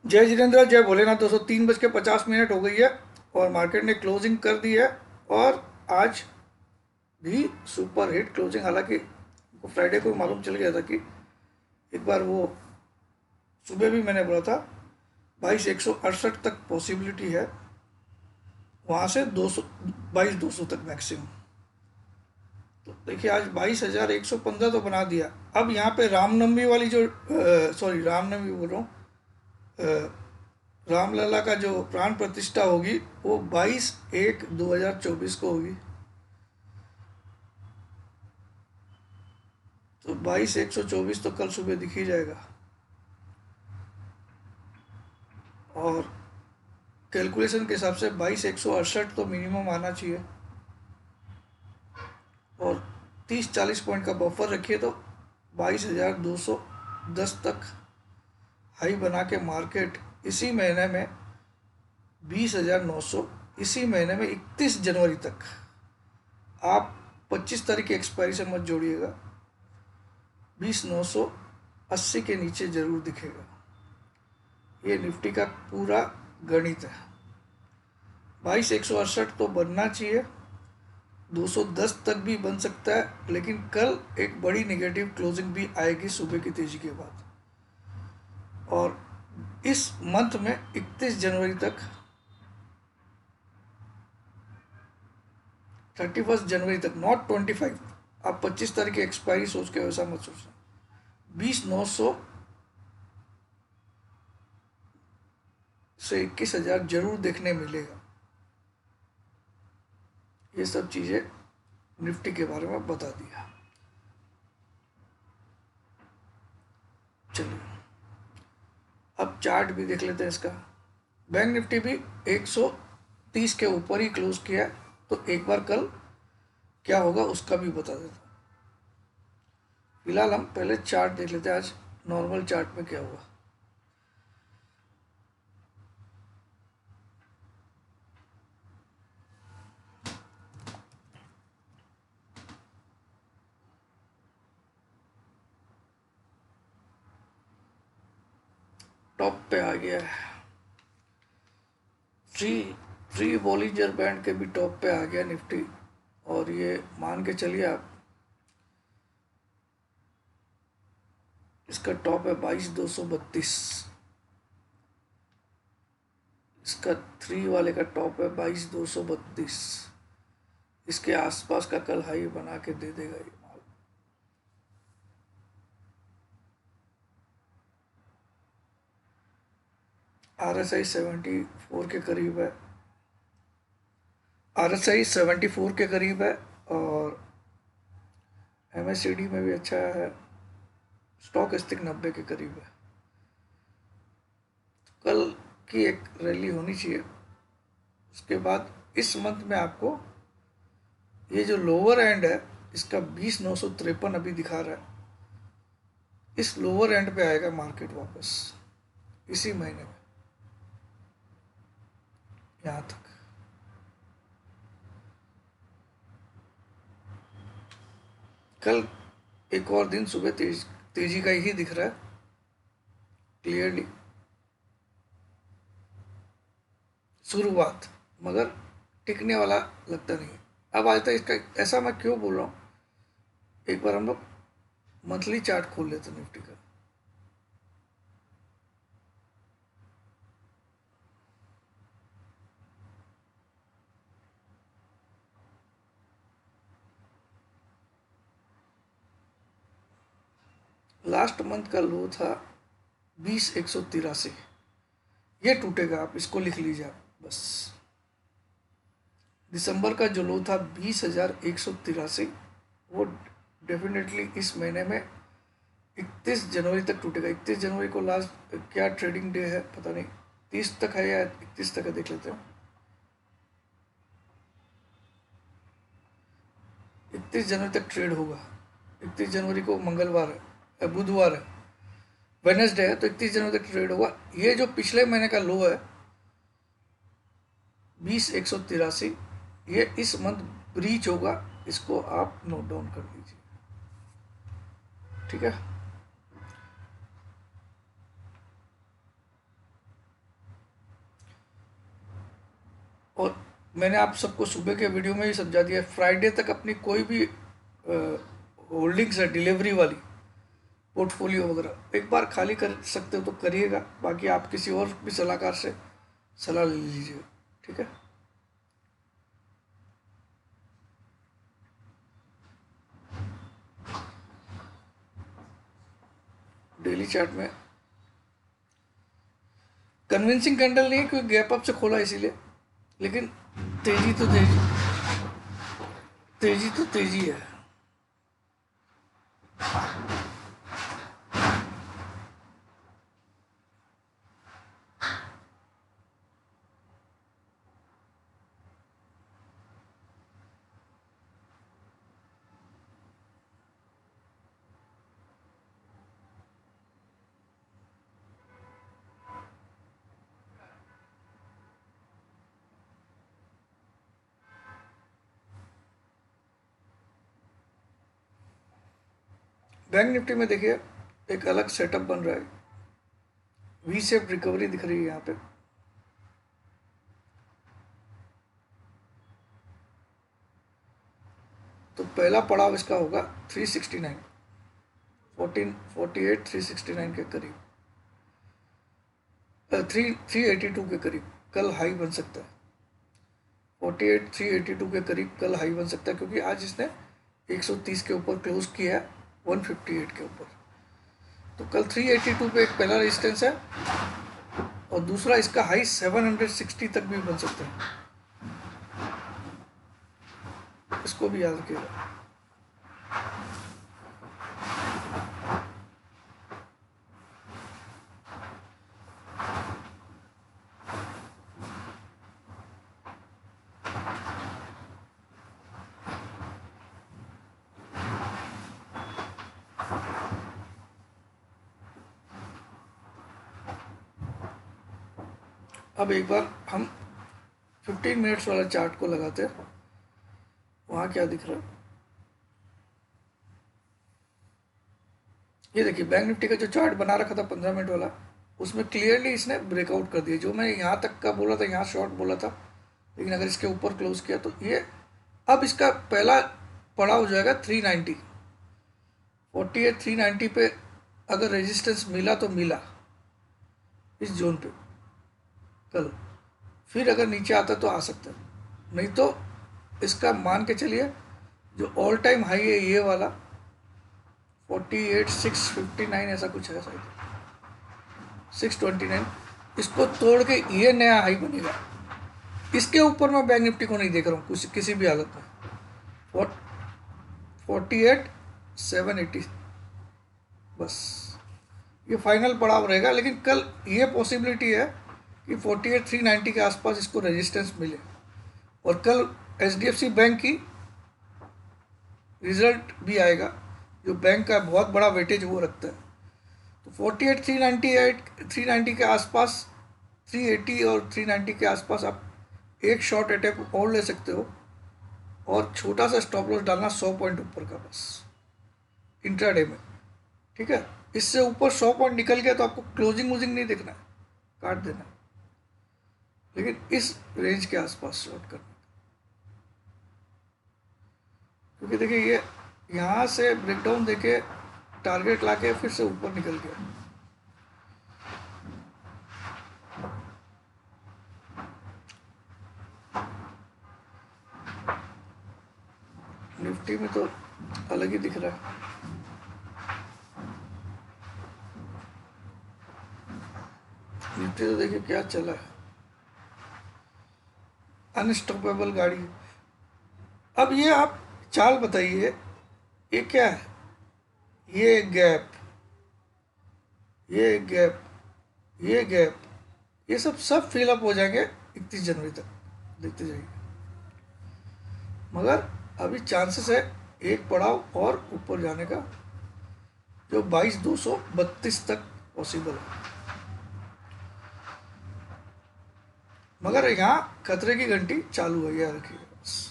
जय जितेंद्र, जय भोलेनाथ। दोस्तों 3:50 हो गई है और मार्केट ने क्लोजिंग कर दी है। और आज भी सुपर हिट क्लोजिंग। हालांकि फ्राइडे को मालूम चल गया था कि एक बार वो सुबह भी मैंने बोला था 22,168 तक पॉसिबिलिटी है, वहाँ से 200, 22,200 तक मैक्सिमम। तो देखिए आज 22,115 तो बना दिया। अब यहाँ पे रामनवमी वाली जो सॉरी, रामनवमी बोल रहा हूँ, रामलला का जो प्राण प्रतिष्ठा होगी वो 22/1/2024 को होगी। तो 22,124 तो कल सुबह दिख ही जाएगा। और कैलकुलेशन के हिसाब से 22,168 तो मिनिमम आना चाहिए। और 30-40 पॉइंट का बफर रखिए तो 22,210 तक हाई बना के मार्केट इसी महीने में 20,900, इसी महीने में 31 जनवरी तक। आप 25 तारीख की एक्सपायरी से मत जोड़िएगा, 20,980 के नीचे जरूर दिखेगा। ये निफ्टी का पूरा गणित है। 22,168 तो बनना चाहिए, 210 तक भी बन सकता है, लेकिन कल एक बड़ी नेगेटिव क्लोजिंग भी आएगी सुबह की तेजी के बाद। और इस मंथ में 31 जनवरी तक, 31 जनवरी तक, नॉट 25। आप 25 तारीख की एक्सपायरी सोच के वैसा मत सोचना। 20,900 से 21,000 जरूर देखने मिलेगा। ये सब चीज़ें निफ्टी के बारे में बता दिया। चलिए अब चार्ट भी देख लेते हैं इसका। बैंक निफ्टी भी 130 के ऊपर ही क्लोज किया है, तो एक बार कल क्या होगा उसका भी बता देता हूँ। फिलहाल हम पहले चार्ट देख लेते हैं, आज नॉर्मल चार्ट में क्या हुआ। टॉप पे आ गया है, फ्री फ्री बॉलिंजर बैंड के भी टॉप पे आ गया निफ्टी। और ये मान के चलिए आप, इसका टॉप है 22,232। इसका थ्री वाले का टॉप है 22,232। इसके आसपास का कल हाई बना के दे देगा ये माल। RSI 74 के करीब है, RSI 74 के करीब है। और MACD में भी अच्छा है, स्टॉक स्टिक 90 के करीब है। कल की एक रैली होनी चाहिए। उसके बाद इस मंथ में आपको ये जो लोअर एंड है, इसका 20,953 अभी दिखा रहा है, इस लोअर एंड पे आएगा मार्केट वापस इसी महीने में, यहाँ तक। कल एक और दिन सुबह तेजी का ही दिख रहा है क्लियरली, शुरुआत, मगर टिकने वाला लगता नहीं। अब आज तक इसका ऐसा मैं क्यों बोल रहा हूँ, एक बार हम लोग मंथली चार्ट खोल लेते हैं निफ्टी का। लास्ट मंथ का लो था 20,183, ये टूटेगा, आप इसको लिख लीजिए आप बस। दिसंबर का जो लो था 20,183, वो डेफिनेटली इस महीने में 31 जनवरी तक टूटेगा। 31 जनवरी को लास्ट क्या ट्रेडिंग डे है पता नहीं, 30 तक है या 31 तक है, देख लेते हैं। 31 जनवरी तक ट्रेड होगा। 31 जनवरी को मंगलवार है, बुधवार है, वेनसडे है, तो 31 जनवरी तक ट्रेड होगा। ये जो पिछले महीने का लो है 20,183, ये इस मंथ ब्रीच होगा। इसको आप नोट डाउन कर लीजिए, ठीक है। और मैंने आप सबको सुबह के वीडियो में ही समझा दिया, फ्राइडे तक अपनी कोई भी होल्डिंग्स है डिलीवरी वाली, पोर्टफोलियो वगैरह एक बार खाली कर सकते हो तो करिएगा, बाकी आप किसी और भी सलाहकार से सलाह ले लीजिएगा, ठीक है। डेली चार्ट में कन्विंसिंग कैंडल नहीं है क्योंकि गैप अप से खोला इसीलिए, लेकिन तेजी तो तेजी, तेजी तो तेजी है। बैंक निफ्टी में देखिए एक अलग सेटअप बन रहा है, वी शेप रिकवरी दिख रही है यहाँ पे। तो पहला पड़ाव इसका होगा 369, 1448 369 के करीब, 382 के करीब कल हाई बन सकता है। 48 382 के करीब कल हाई बन सकता है क्योंकि आज इसने 130 के ऊपर क्लोज किया है 158 के ऊपर। तो कल 382 पे एक पहला रेजिस्टेंस है और दूसरा इसका हाई 760 तक भी बन सकता है, इसको भी याद रखिएगा। अब एक बार हम 15 मिनट्स वाला चार्ट को लगाते हैं, वहाँ क्या दिख रहा है ये देखिए। बैंक निफ्टी का जो चार्ट बना रखा था 15 मिनट वाला, उसमें क्लियरली इसने ब्रेकआउट कर दिया। जो मैंने यहाँ तक का बोला था, यहाँ शॉर्ट बोला था, लेकिन अगर इसके ऊपर क्लोज किया तो ये अब इसका पहला पड़ा हो जाएगा 390, 48 390 पे अगर रेजिस्टेंस मिला तो मिला इस जोन पे कल, फिर अगर नीचे आता तो आ सकता है, नहीं तो इसका मान के चलिए जो ऑल टाइम हाई है ये वाला 48 659 ऐसा कुछ है शायद, 629, इसको तोड़ के ये नया हाई बनेगा। इसके ऊपर मैं बैंक निफ्टी को नहीं देख रहा हूँ किसी भी हालत में। 48 780 बस ये फाइनल पड़ाव रहेगा, लेकिन कल ये पॉसिबिलिटी है कि 48 390 के आसपास इसको रेजिस्टेंस मिले। और कल HDFC बैंक की रिजल्ट भी आएगा, जो बैंक का बहुत बड़ा वेटेज वो रखता है। तो 48 390 के आसपास, 380 और 390 के आसपास आप एक शॉर्ट अटैक और ले सकते हो, और छोटा सा स्टॉप लॉस डालना 100 पॉइंट ऊपर का बस इंट्राडे में, ठीक है। इससे ऊपर 100 पॉइंट निकल गया तो आपको क्लोजिंग वोजिंग नहीं देखना है, काट देना, लेकिन इस रेंज के आसपास शॉर्ट करना। क्योंकि देखिए ये यहाँ से ब्रेकडाउन देके टारगेट लाके फिर से ऊपर निकल गया। निफ्टी में तो अलग ही दिख रहा है। निफ्टी तो देखिए क्या चला है, अनस्टॉपेबल गाड़ी। अब ये आप चाल बताइए, ये क्या है, ये गैप, ये गैप, ये गैप, ये सब फिलअप हो जाएंगे 31 जनवरी तक, देखते जाइए। मगर अभी चांसेस है एक पड़ाव और ऊपर जाने का, जो 22,232 तक पॉसिबल है। मगर यहाँ खतरे की घंटी चालू है, याद रखिए बस।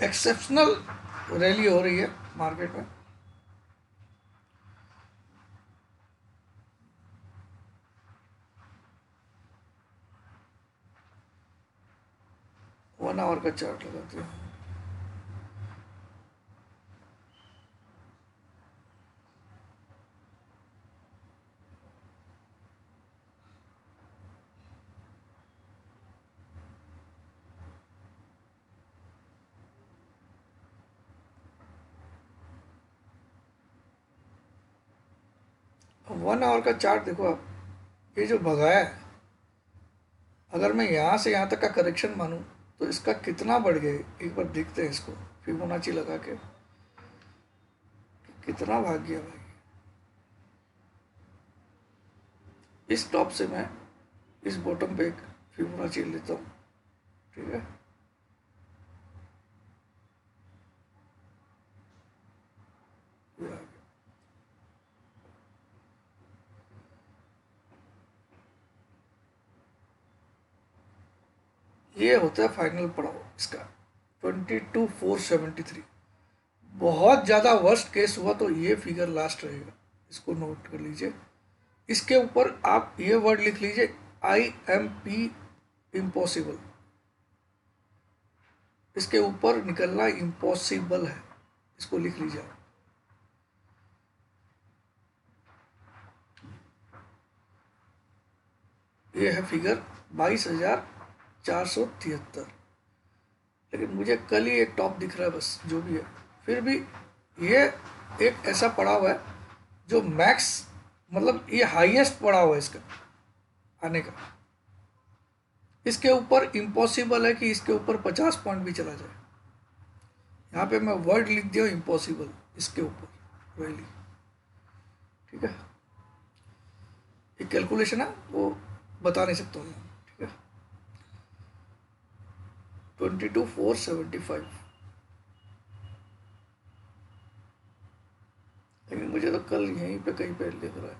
एक्सेप्शनल रैली हो रही है मार्केट में। 1 आवर का चार्ट लगाते हैं। वन आवर का चार्ट देखो आप, ये जो भगाया है, अगर मैं यहाँ से यहाँ तक का करेक्शन मानूं तो इसका कितना बढ़ गया है, एक बार देखते हैं इसको फिबोनाची लगा के कितना भाग गया भाई। इस टॉप से मैं इस बॉटम पे एक फिबोनाची लेता हूँ, ठीक है। ये आ गया। ये होता है फाइनल पड़ाव इसका 22,473। बहुत ज़्यादा वर्स्ट केस हुआ तो ये फिगर लास्ट रहेगा, इसको नोट कर लीजिए। इसके ऊपर आप ये वर्ड लिख लीजिए IMP इम्पॉसिबल, इसके ऊपर निकलना इम्पॉसिबल है, इसको लिख लीजिए आप। ये है फिगर 22,473। लेकिन मुझे कल ही एक टॉप दिख रहा है बस, जो भी है। फिर भी ये एक ऐसा पड़ा हुआ है जो मैक्स, मतलब ये हाईएस्ट पड़ा हुआ है इसका आने का। इसके ऊपर इम्पॉसिबल है कि इसके ऊपर 50 पॉइंट भी चला जाए। यहाँ पे मैं वर्ड लिख दिया इम्पॉसिबल इसके ऊपर वैली, ठीक है। एक कैलकुलेशन है वो बता नहीं सकता हूँ, ठीक है। 22,475। लेकिन मुझे तो कल यहीं पे कहीं पे लिख रहा है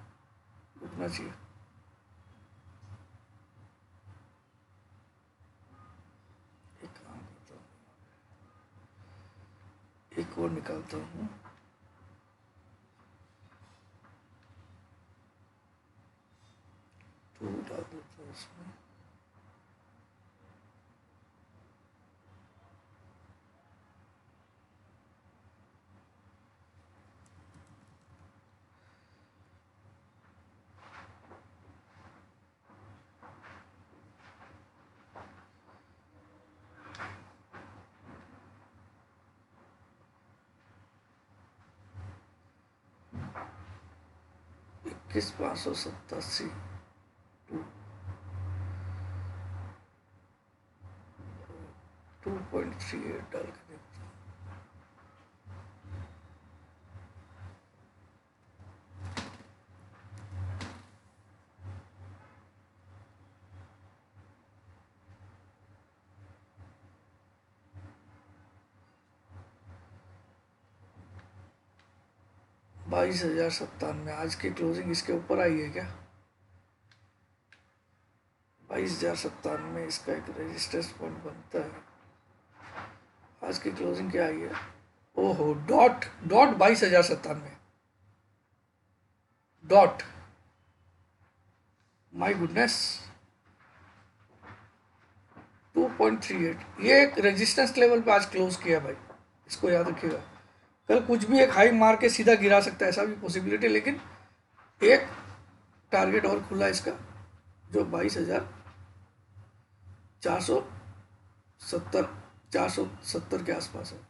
रुकना चाहिए। एक काम करता हूँ, एक और निकालता हूँ। तो डाल देता हूँ इसमें। किस 587 2.38 डाल के देखता हूँ। बाईस हजार 97। आज की क्लोजिंग इसके ऊपर आई है क्या? 22,097 इसका एक रेजिस्टेंस पॉइंट बनता है। आज की क्लोजिंग क्या आई है? ओहो, dot dot 22,097 dot, my goodness. 2.38, ये एक रेजिस्टेंस लेवल पे आज क्लोज किया भाई, इसको याद रखिएगा। कल कुछ भी एक हाई मार के सीधा गिरा सकता है, ऐसा भी पॉसिबिलिटी, लेकिन एक टारगेट और खुला इसका जो 22,470 के आसपास है।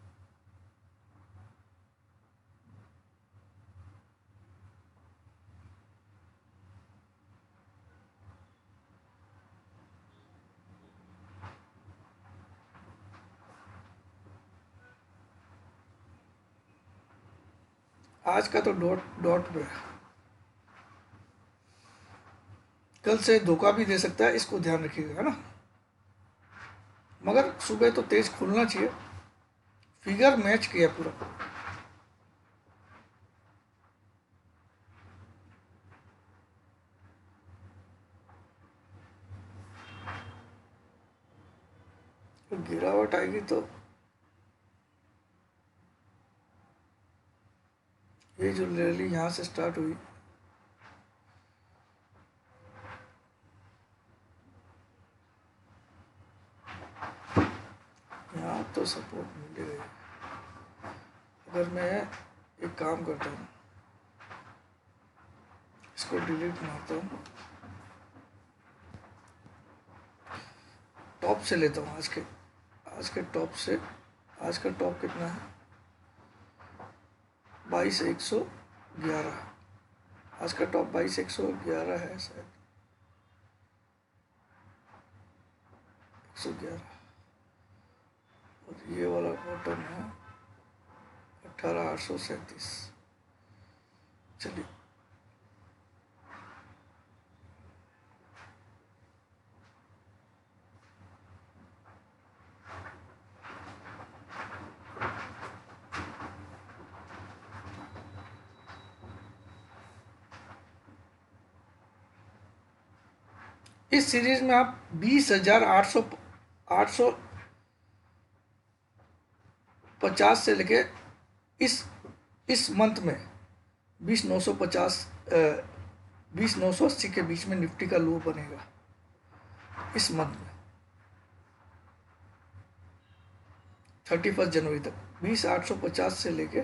आज का तो डॉट डॉट पे है, कल से धोखा भी दे सकता है, इसको ध्यान रखिएगा, है ना। मगर सुबह तो तेज खुलना चाहिए, फिगर मैच किया पूरा। तो गिरावट आएगी तो ये जो रैली यहाँ से स्टार्ट हुई, सपोर्ट मिलेगा। अगर मैं एक काम करता हूँ, इसको डिलीट मारता हूँ, टॉप से लेता हूँ, आज के टॉप से। आज का टॉप कितना है? 22,111। आज का टॉप 22,111 है शायद, 111। और ये वाला बॉटम है 18,837। चलिए, इस सीरीज में आप 20,850 से लेके इस मंथ में 20,980 के बीच में निफ्टी का लो बनेगा इस मंथ में, 31 जनवरी तक। 20,850 से लेके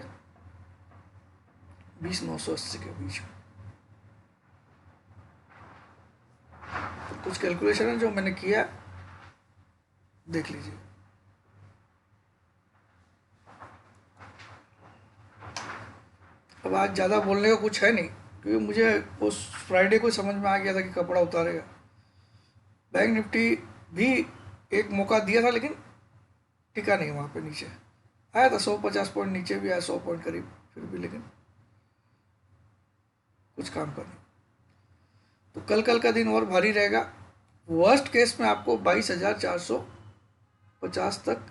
20,980 के बीच में। तो कुछ कैलकुलेशन है जो मैंने किया, देख लीजिए। अब आज ज़्यादा बोलने का कुछ है नहीं, क्योंकि मुझे उस फ्राइडे को समझ में आ गया था कि कपड़ा उतारेगा। बैंक निफ्टी भी एक मौका दिया था, लेकिन टिका नहीं वहाँ पे, नीचे आया था 150 पॉइंट नीचे भी आया, 100 पॉइंट करीब, फिर भी लेकिन कुछ काम का नहीं। तो कल का दिन और भारी रहेगा। वर्स्ट केस में आपको 22,450 तक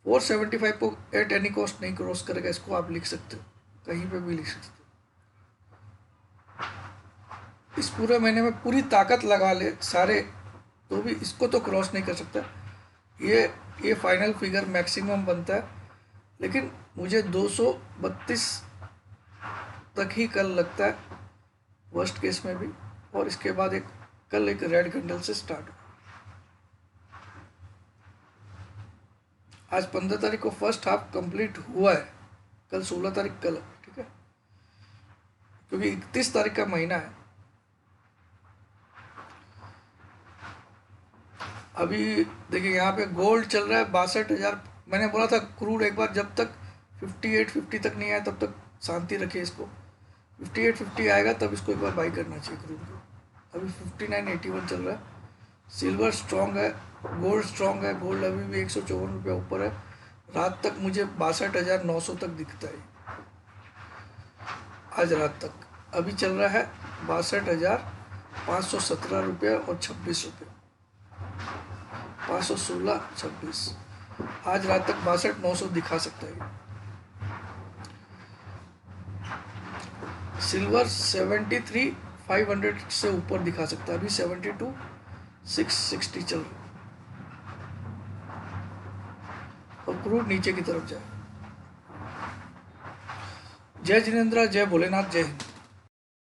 475 को एट एनी कॉस्ट नहीं क्रॉस करेगा, इसको आप लिख सकते हो, कहीं पे भी लिख सकते हो। इस पूरे महीने में पूरी ताकत लगा ले सारे, तो भी इसको तो क्रॉस नहीं कर सकता। ये फाइनल फिगर मैक्सिमम बनता है, लेकिन मुझे 232 तक ही कल लगता है वर्स्ट केस में भी। और इसके बाद कल एक रेड कैंडल से स्टार्ट हो। आज 15 तारीख को फर्स्ट हाफ कंप्लीट हुआ है, कल 16 तारीख कल, ठीक है, क्योंकि 31 तारीख का महीना है। अभी देखिए यहाँ पे गोल्ड चल रहा है 62,000। मैंने बोला था क्रूड एक बार जब तक 58-50 तक नहीं आया तब तक शांति रखिए इसको। 58-50 आएगा तब इसको एक बार बाई करना चाहिए क्रूड को। अभी 59.81 चल रहा है। सिल्वर स्ट्रॉन्ग है, गोल्ड स्ट्रॉन्ग है। गोल्ड अभी भी 154 रुपये ऊपर है। रात तक मुझे 62,900 तक दिखता है आज रात तक। अभी चल रहा है 62,517 रुपये और 26 रुपये, 516-26। आज रात तक 62,900 दिखा सकता है। सिल्वर 73,500 से ऊपर दिखा सकता है। अभी 72,660 चल रहा है और क्रूड नीचे की तरफ जाए। जय जिनेंद्र, जय भोलेनाथ, जय हिंद।